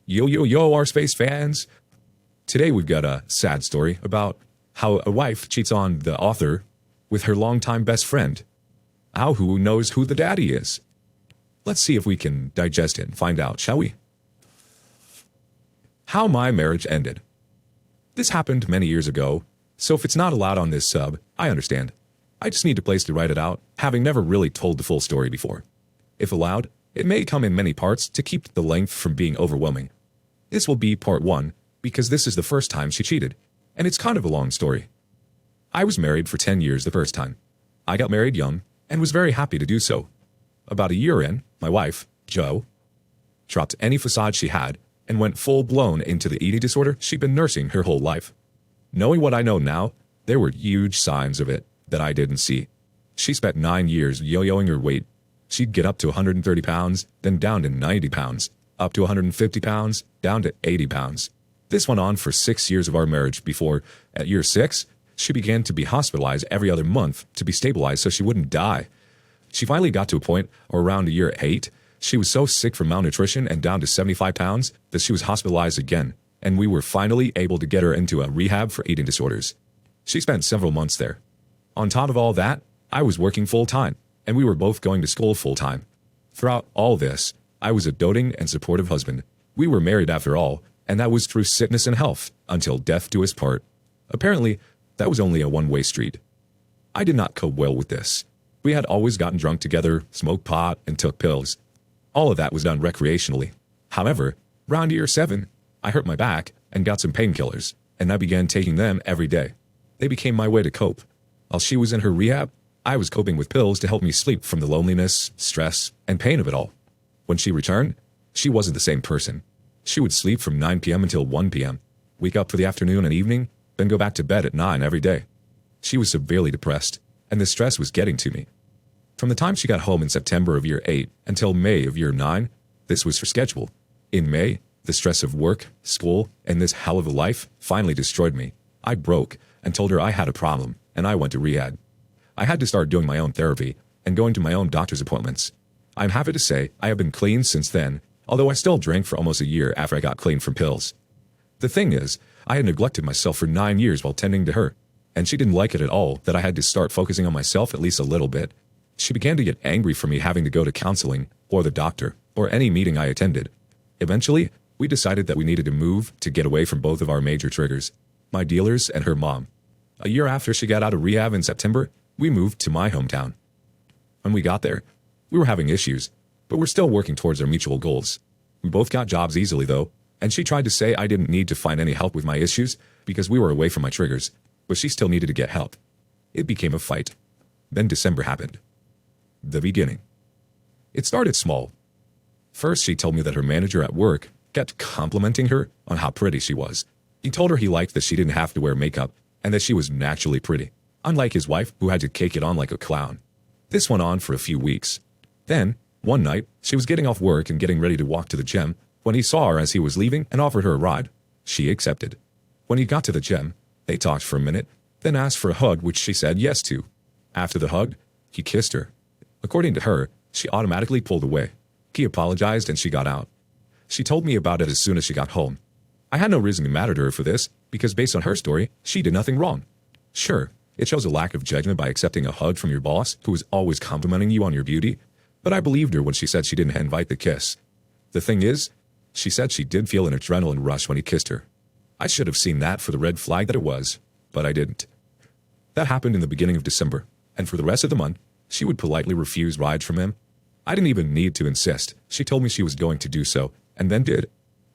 Yo, yo, yo, our space fans. Today we've got a sad story about how a wife cheats on the author with her longtime best friend. How who knows who the daddy is? Let's see if we can digest it and find out, shall we? How my marriage ended. This happened many years ago, so if it's not allowed on this sub, I understand. I just need a place to write it out, having never really told the full story before. If allowed, it may come in many parts to keep the length from being overwhelming. This will be part 1, because this is the first time she cheated, and it's kind of a long story. I was married for 10 years the first time. I got married young, and was very happy to do so. About a year in, my wife, Jo, dropped any facade she had, and went full-blown into the eating disorder she'd been nursing her whole life. Knowing what I know now, there were huge signs of it that I didn't see. She spent 9 years yo-yoing her weight. She'd get up to 130 pounds, then down to 90 pounds, up to 150 pounds, down to 80 pounds. This went on for 6 years of our marriage before, at year 6, she began to be hospitalized every other month to be stabilized so she wouldn't die. She finally got to a point, or around year 8, she was so sick from malnutrition and down to 75 pounds that she was hospitalized again, and we were finally able to get her into a rehab for eating disorders. She spent several months there. On top of all that, I was working full-time, and we were both going to school full-time. Throughout all this, I was a doting and supportive husband. We were married after all, and that was through sickness and health, until death do us part. Apparently, that was only a one-way street. I did not cope well with this. We had always gotten drunk together, smoked pot, and took pills. All of that was done recreationally. However, around year 7, I hurt my back and got some painkillers, and I began taking them every day. They became my way to cope. While she was in her rehab, I was coping with pills to help me sleep from the loneliness, stress, and pain of it all. When she returned, she wasn't the same person. She would sleep from 9 p.m. until 1 p.m., wake up for the afternoon and evening, then go back to bed at 9 every day. She was severely depressed, and the stress was getting to me. From the time she got home in September of year 8 until May of year 9, this was her schedule. In May, the stress of work, school, and this hell of a life finally destroyed me. I broke and told her I had a problem, and I went to rehab. I had to start doing my own therapy and going to my own doctor's appointments. I'm happy to say I have been clean since then, although I still drank for almost a year after I got clean from pills. The thing is, I had neglected myself for 9 years while tending to her, and she didn't like it at all that I had to start focusing on myself at least a little bit. She began to get angry for me having to go to counseling, or the doctor, or any meeting I attended. Eventually, we decided that we needed to move to get away from both of our major triggers, my dealers and her mom. A year after she got out of rehab in September, we moved to my hometown. When we got there, we were having issues, but we're still working towards our mutual goals. We both got jobs easily though, and she tried to say I didn't need to find any help with my issues because we were away from my triggers, but she still needed to get help. It became a fight. Then December happened. The beginning. It started small. First, she told me that her manager at work kept complimenting her on how pretty she was. He told her he liked that she didn't have to wear makeup and that she was naturally pretty, unlike his wife who had to cake it on like a clown. This went on for a few weeks. Then, one night, she was getting off work and getting ready to walk to the gym when he saw her as he was leaving and offered her a ride. She accepted. When he got to the gym, they talked for a minute, then asked for a hug, which she said yes to. After the hug, he kissed her. According to her, she automatically pulled away. He apologized and she got out. She told me about it as soon as she got home. I had no reason to matter to her for this, because based on her story, she did nothing wrong. Sure, it shows a lack of judgment by accepting a hug from your boss, who is always complimenting you on your beauty, but I believed her when she said she didn't invite the kiss. The thing is, she said she did feel an adrenaline rush when he kissed her. I should have seen that for the red flag that it was, but I didn't. That happened in the beginning of December, and for the rest of the month, she would politely refuse rides from him. I didn't even need to insist. She told me she was going to do so, and then did.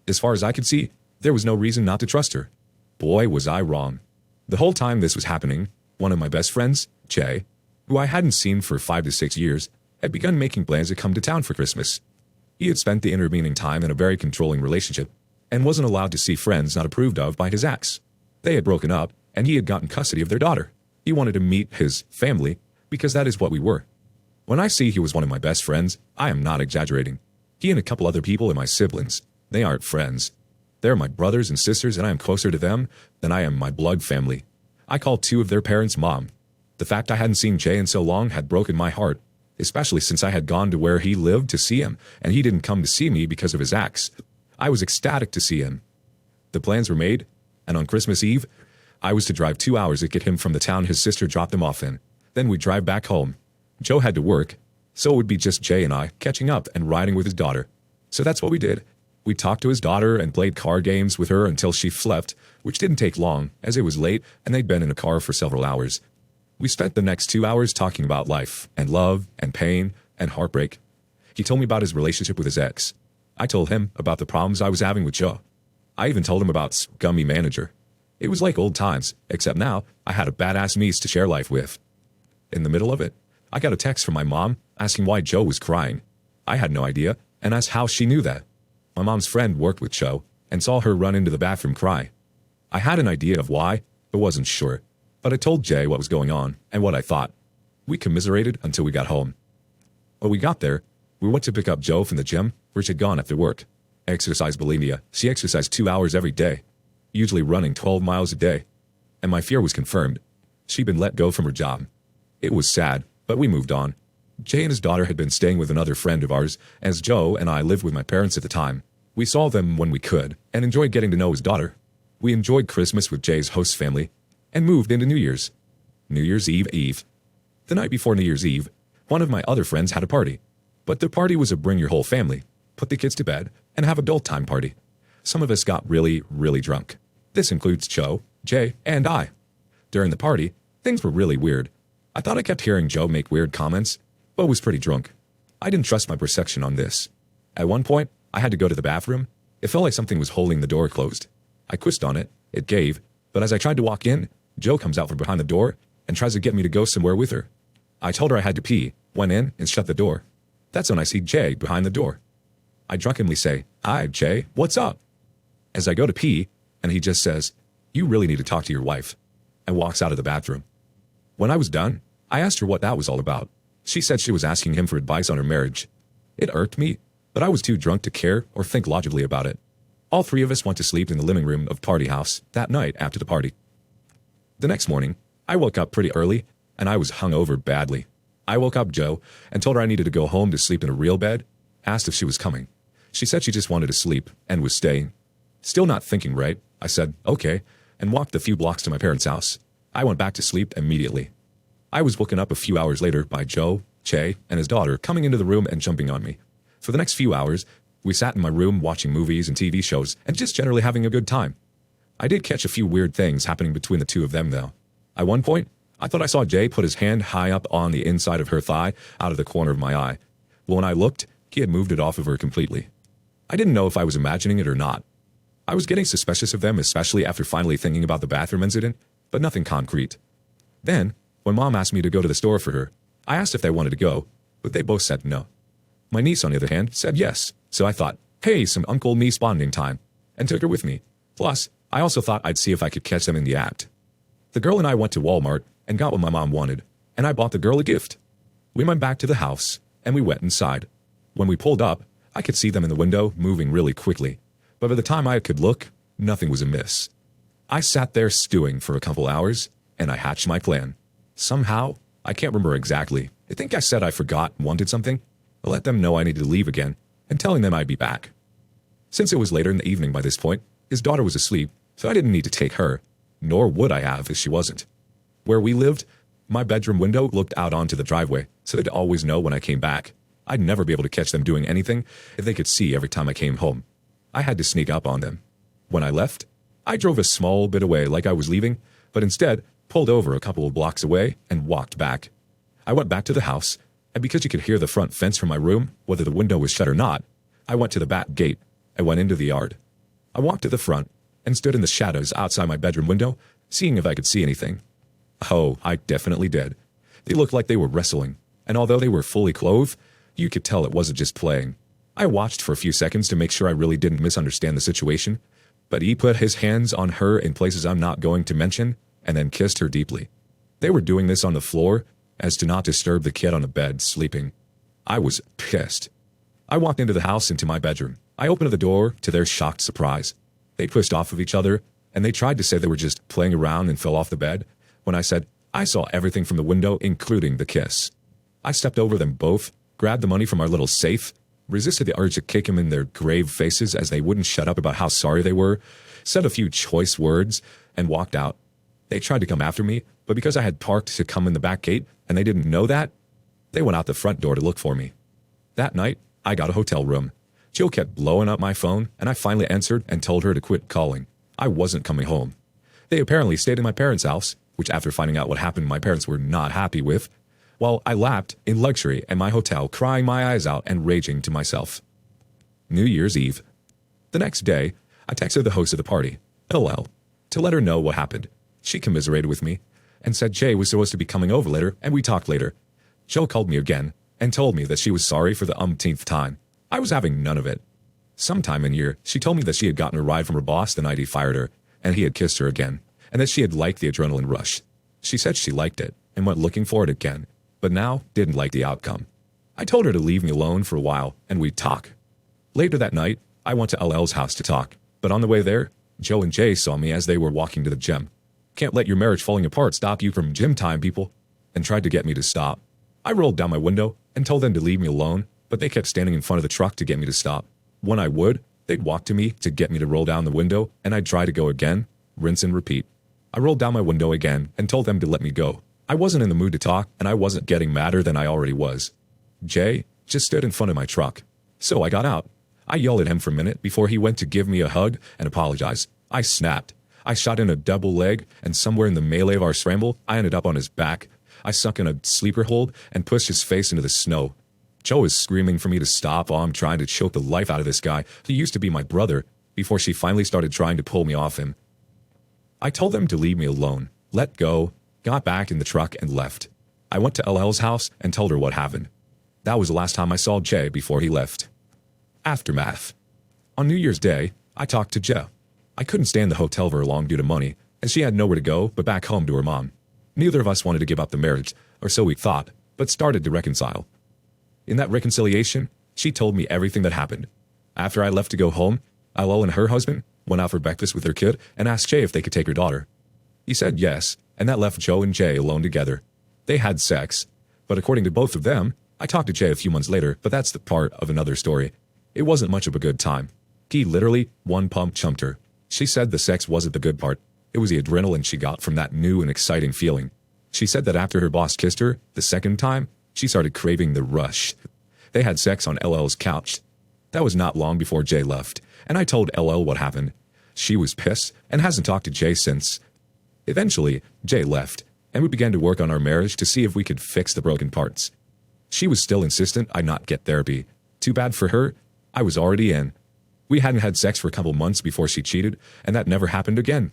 As far as I could see, there was no reason not to trust her. Boy, was I wrong. The whole time this was happening, one of my best friends, Jay, who I hadn't seen for 5 to 6 years, had begun making plans to come to town for Christmas. He had spent the intervening time in a very controlling relationship, and wasn't allowed to see friends not approved of by his ex. They had broken up, and he had gotten custody of their daughter. He wanted to meet his family, because that is what we were. When I see he was one of my best friends, I am not exaggerating. He and a couple other people are my siblings. They aren't friends. They're my brothers and sisters, and I am closer to them than I am my blood family. I call 2 of their parents mom. The fact I hadn't seen Jay in so long had broken my heart, especially since I had gone to where he lived to see him, and he didn't come to see me because of his ex. I was ecstatic to see him. The plans were made, and on Christmas Eve, I was to drive 2 hours to get him from the town his sister dropped him off in. Then we'd drive back home. Joe had to work, so it would be just Jay and I catching up and riding with his daughter. So that's what we did. We talked to his daughter and played card games with her until she slept, which didn't take long, as it was late and they'd been in a car for several hours. We spent the next 2 hours talking about life, and love, and pain, and heartbreak. He told me about his relationship with his ex. I told him about the problems I was having with Joe. I even told him about Scummy Manager. It was like old times, except now I had a badass niece to share life with. In the middle of it, I got a text from my mom asking why Joe was crying. I had no idea and asked how she knew that. My mom's friend worked with Joe and saw her run into the bathroom cry. I had an idea of why, but wasn't sure. But I told Jay what was going on and what I thought. We commiserated until we got home. When we got there, we went to pick up Joe from the gym where she'd gone after work. Exercise bulimia. She exercised 2 hours every day, usually running 12 miles a day. And my fear was confirmed. She'd been let go from her job. It was sad, but we moved on. Jay and his daughter had been staying with another friend of ours, as Joe and I lived with my parents at the time. We saw them when we could and enjoyed getting to know his daughter. We enjoyed Christmas with Jay's host family and moved into New Year's. New Year's Eve. The night before New Year's Eve, one of my other friends had a party. But the party was a bring your whole family, put the kids to bed, and have adult time party. Some of us got really, really drunk. This includes Joe, Jay, and I. During the party, things were really weird. I thought I kept hearing Joe make weird comments, but was pretty drunk. I didn't trust my perception on this. At one point, I had to go to the bathroom. It felt like something was holding the door closed. I twist on it, it gave, but as I tried to walk in, Joe comes out from behind the door and tries to get me to go somewhere with her. I told her I had to pee, went in, and shut the door. That's when I see Jay behind the door. I drunkenly say, "Hi, Jay, what's up?" As I go to pee, and he just says, "You really need to talk to your wife," and walks out of the bathroom. When I was done, I asked her what that was all about. She said she was asking him for advice on her marriage. It irked me, but I was too drunk to care or think logically about it. All three of us went to sleep in the living room of Party House that night after the party. The next morning, I woke up pretty early, and I was hungover badly. I woke up Joe and told her I needed to go home to sleep in a real bed, asked if she was coming. She said she just wanted to sleep and was staying. Still not thinking right, I said, okay, and walked a few blocks to my parents' house. I went back to sleep immediately. I was woken up a few hours later by Joe, Jay, and his daughter coming into the room and jumping on me. For the next few hours, we sat in my room watching movies and TV shows and just generally having a good time. I did catch a few weird things happening between the two of them, though. At one point, I thought I saw Jay put his hand high up on the inside of her thigh out of the corner of my eye. But when I looked, he had moved it off of her completely. I didn't know if I was imagining it or not. I was getting suspicious of them, especially after finally thinking about the bathroom incident, but nothing concrete. Then, when Mom asked me to go to the store for her, I asked if they wanted to go, but they both said no. My niece, on the other hand, said yes, so I thought, hey, some uncle-niece bonding time, and took her with me. Plus, I also thought I'd see if I could catch them in the act. The girl and I went to Walmart and got what my mom wanted, and I bought the girl a gift. We went back to the house, and we went inside. When we pulled up, I could see them in the window moving really quickly, but by the time I could look, nothing was amiss. I sat there stewing for a couple hours, and I hatched my plan. Somehow, I can't remember exactly. I think I said I forgot and wanted something. I let them know I needed to leave again, and telling them I'd be back. Since it was later in the evening by this point, his daughter was asleep, so I didn't need to take her, nor would I have if she wasn't. Where we lived, my bedroom window looked out onto the driveway, so they'd always know when I came back. I'd never be able to catch them doing anything if they could see every time I came home. I had to sneak up on them. When I left, I drove a small bit away like I was leaving, but instead pulled over a couple of blocks away and walked back. I went back to the house, and because you could hear the front fence from my room, whether the window was shut or not, I went to the back gate and went into the yard. I walked to the front and stood in the shadows outside my bedroom window, seeing if I could see anything. Oh, I definitely did. They looked like they were wrestling, and although they were fully clothed, you could tell it wasn't just playing. I watched for a few seconds to make sure I really didn't misunderstand the situation, but he put his hands on her in places I'm not going to mention, and then kissed her deeply. They were doing this on the floor, as to not disturb the kid on the bed sleeping. I was pissed. I walked into the house into my bedroom. I opened the door to their shocked surprise. They pushed off of each other, and they tried to say they were just playing around and fell off the bed, when I said, I saw everything from the window, including the kiss. I stepped over them both, grabbed the money from our little safe, resisted the urge to kick him in their grave faces as they wouldn't shut up about how sorry they were, said a few choice words, and walked out. They tried to come after me, but because I had parked to come in the back gate and they didn't know that, they went out the front door to look for me. That night, I got a hotel room. Jill kept blowing up my phone, and I finally answered and told her to quit calling. I wasn't coming home. They apparently stayed in my parents' house, which after finding out what happened my parents were not happy with, while I lapped in luxury at my hotel, crying my eyes out and raging to myself. New Year's Eve. The next day, I texted the host of the party, LL, to let her know what happened. She commiserated with me and said Jay was supposed to be coming over later and we talked later. Jill called me again and told me that she was sorry for the umpteenth time. I was having none of it. Sometime in year, she told me that she had gotten a ride from her boss the night he fired her, and he had kissed her again, and that she had liked the adrenaline rush. She said she liked it and went looking for it again, but now didn't like the outcome. I told her to leave me alone for a while and we'd talk. Later that night, I went to LL's house to talk, but on the way there, Joe and Jay saw me as they were walking to the gym. Can't let your marriage falling apart stop you from gym time, people, and tried to get me to stop. I rolled down my window and told them to leave me alone, but they kept standing in front of the truck to get me to stop. When I would, they'd walk to me to get me to roll down the window, and I'd try to go again, rinse and repeat. I rolled down my window again and told them to let me go. I wasn't in the mood to talk, and I wasn't getting madder than I already was. Jay just stood in front of my truck. So I got out. I yelled at him for a minute before he went to give me a hug and apologize. I snapped. I shot in a double leg, and somewhere in the melee of our scramble, I ended up on his back. I sunk in a sleeper hold and pushed his face into the snow. Joe was screaming for me to stop while I'm trying to choke the life out of this guy who used to be my brother before she finally started trying to pull me off him. I told them to leave me alone, let go, got back in the truck and left. I went to LL's house and told her what happened. That was the last time I saw Jay before he left. Aftermath. On New Year's Day, I talked to Joe. I couldn't stay in the hotel very long due to money, and she had nowhere to go but back home to her mom. Neither of us wanted to give up the marriage, or so we thought, but started to reconcile. In that reconciliation, she told me everything that happened. After I left to go home, LL and her husband went out for breakfast with their kid and asked Jay if they could take her daughter. He said yes, and that left Joe and Jay alone together. They had sex, but according to both of them, I talked to Jay a few months later, but that's the part of another story. It wasn't much of a good time. He literally one pump chumped her. She said the sex wasn't the good part. It was the adrenaline she got from that new and exciting feeling. She said that after her boss kissed her the second time, she started craving the rush. They had sex on LL's couch. That was not long before Jay left, and I told LL what happened. She was pissed and hasn't talked to Jay since. Eventually, Jay left, and we began to work on our marriage to see if we could fix the broken parts. She was still insistent I not get therapy. Too bad for her, I was already in. We hadn't had sex for a couple months before she cheated, and that never happened again.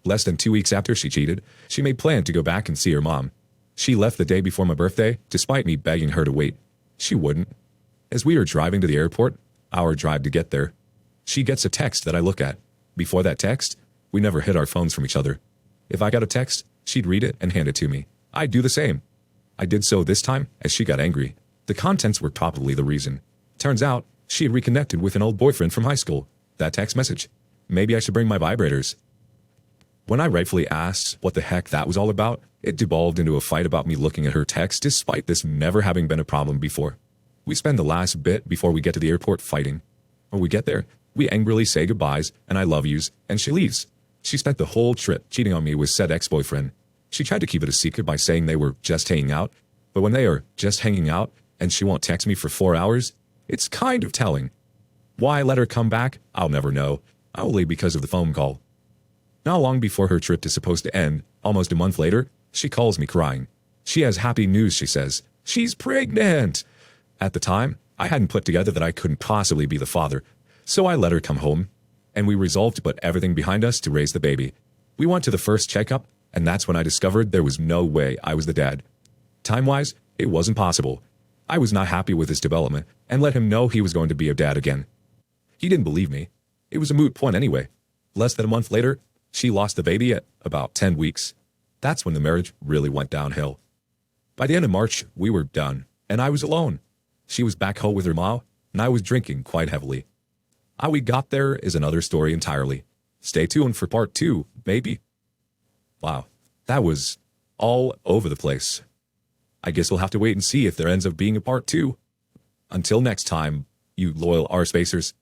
Less than 2 weeks after she cheated, she made plans to go back and see her mom. She left the day before my birthday, despite me begging her to wait. She wouldn't. As we were driving to the airport, our drive to get there, she gets a text that I look at. Before that text, we never hid our phones from each other. If I got a text, she'd read it and hand it to me. I'd do the same. I did so this time as she got angry. The contents were probably the reason. Turns out, she had reconnected with an old boyfriend from high school. That text message. Maybe I should bring my vibrators. When I rightfully asked what the heck that was all about, it devolved into a fight about me looking at her text despite this never having been a problem before. We spend the last bit before we get to the airport fighting. When we get there, we angrily say goodbyes and I love yous, and she leaves. She spent the whole trip cheating on me with said ex-boyfriend. She tried to keep it a secret by saying they were just hanging out, but when they are just hanging out and she won't text me for 4 hours, it's kind of telling. Why I let her come back, I'll never know, only because of the phone call. Not long before her trip is supposed to end, almost a month later, she calls me crying. She has happy news, she says. She's pregnant! At the time, I hadn't put together that I couldn't possibly be the father, so I let her come home, and we resolved to put everything behind us to raise the baby. We went to the first checkup, and that's when I discovered there was no way I was the dad. Time-wise, it wasn't possible. I was not happy with his development, and let him know he was going to be a dad again. He didn't believe me. It was a moot point anyway. Less than a month later, she lost the baby at about 10 weeks. That's when the marriage really went downhill. By the end of March, we were done, and I was alone. She was back home with her mom, and I was drinking quite heavily. How we got there is another story entirely. Stay tuned for part 2, maybe. Wow, that was all over the place. I guess we'll have to wait and see if there ends up being a part 2. Until next time, you loyal R-spacers.